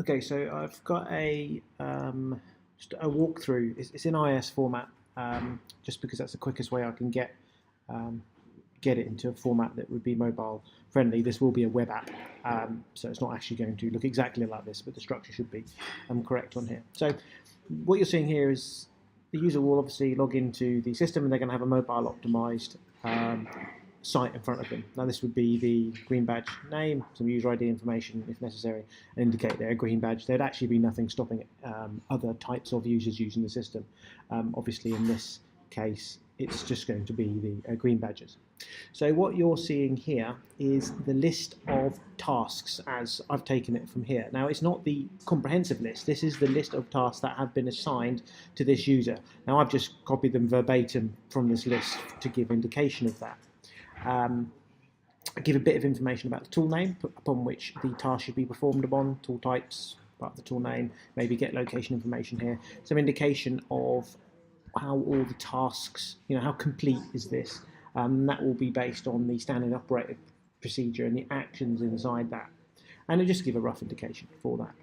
Okay, so I've got just a walkthrough. It's in IS format, just because that's the quickest way I can um, get it into a format that would be mobile friendly. This will be a web app, so it's not actually going to look exactly like this, but the structure should be correct on here. So what you're seeing here is the user will obviously log into the system, and they're going to have a mobile optimized site in front of them. Now this would be the green badge name, some user ID information if necessary, and indicate they're a green badge. There'd actually be nothing stopping other types of users using the system. Obviously in this case it's just going to be the green badges. So what you're seeing here is the list of tasks as I've taken it from here. Now it's not the comprehensive list, this is the list of tasks that have been assigned to this user. Now I've just copied them verbatim from this list to give indication of that. I give a bit of information about the tool name upon which the task should be performed upon, tool types, part of the tool name, maybe get location information here, some indication of how all the tasks, how complete is this. That will be based on the standard operating procedure and the actions inside that. And it'll just give a rough indication for that.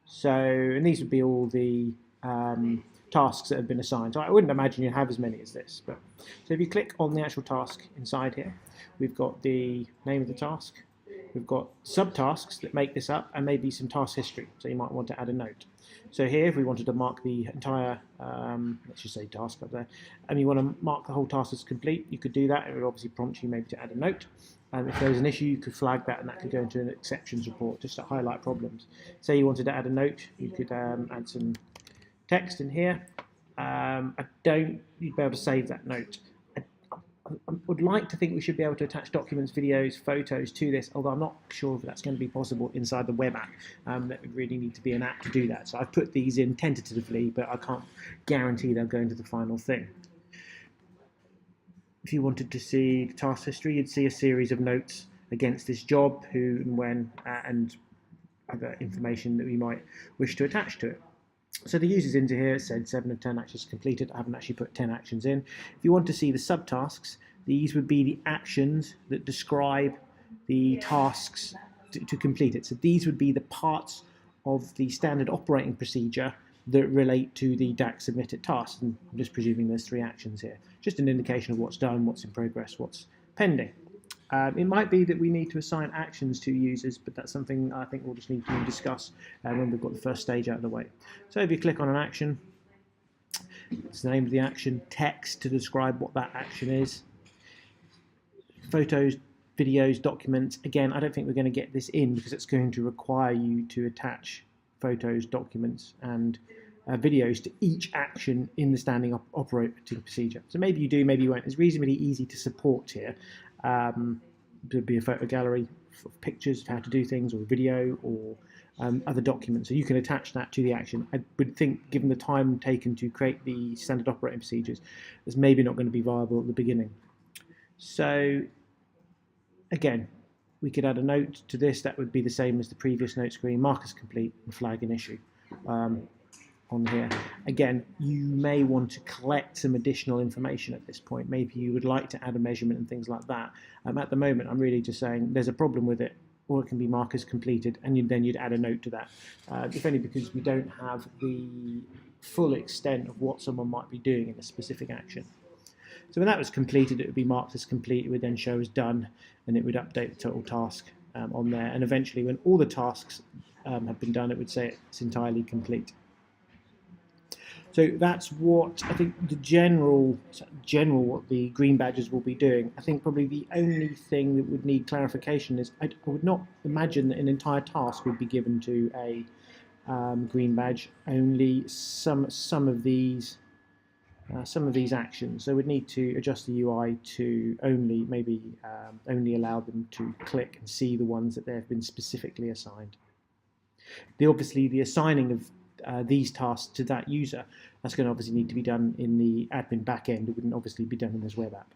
So, and these would be all the tasks that have been assigned. So I wouldn't imagine you have as many as this. But so if you click on the actual task inside here, we've got the name of the task, we've got subtasks that make this up, and maybe some task history. So you might want to add a note. So here, if we wanted to mark the entire, let's just say task up there, and you want to mark the whole task as complete, you could do that. It would obviously prompt you maybe to add a note. If there was an issue, you could flag that, and that could go into an exceptions report just to highlight problems. Say you wanted to add a note, you could add some text in here. You'd be able to save that note. I would like to think we should be able to attach documents, videos, photos to this, although I'm not sure if that's going to be possible inside the web app. That would really need to be an app to do that. So I've put these in tentatively, but I can't guarantee they'll go into the final thing. If you wanted to see the task history, you'd see a series of notes against this job, who and when, and other information that we might wish to attach to it. So the user's into here, it said 7 of 10 actions completed. I haven't actually put 10 actions in. If you want to see the subtasks, these would be the actions that describe the tasks to complete it. So these would be the parts of the standard operating procedure that relate to the DAX submitted task. And I'm just presuming there's 3 actions here. Just an indication of what's done, what's in progress, what's pending. It might be that we need to assign actions to users, but that's something I think we'll just need to discuss when we've got the first stage out of the way. So if you click on an action, it's the name of the action, text to describe what that action is, photos, videos, documents. Again, I don't think we're going to get this in because it's going to require you to attach photos, documents, and videos to each action in the standing operating procedure. So maybe you do, maybe you won't. It's reasonably easy to support here. There'd be a photo gallery of pictures of how to do things, or a video, or other documents. So you can attach that to the action. I would think, given the time taken to create the standard operating procedures, it's maybe not going to be viable at the beginning. So again, we could add a note to this. That would be the same as the previous note screen, mark as complete, and flag an issue. On here. Again, you may want to collect some additional information at this point. Maybe you would like to add a measurement and things like that. At the moment, I'm really just saying there's a problem with it, or it can be marked as completed, and then you'd add a note to that. If only because we don't have the full extent of what someone might be doing in a specific action. So when that was completed, it would be marked as complete. It would then show as done, and it would update the total task on there. And eventually, when all the tasks have been done, it would say it's entirely complete. So that's what I think the general what the green badges will be doing. I think probably the only thing that would need clarification is I would not imagine that an entire task would be given to a green badge. Only some of these actions. So we'd need to adjust the UI to only allow them to click and see the ones that they have been specifically assigned. Obviously the assigning of these tasks to that user, that's going to obviously need to be done in the admin backend. It wouldn't obviously be done in this web app.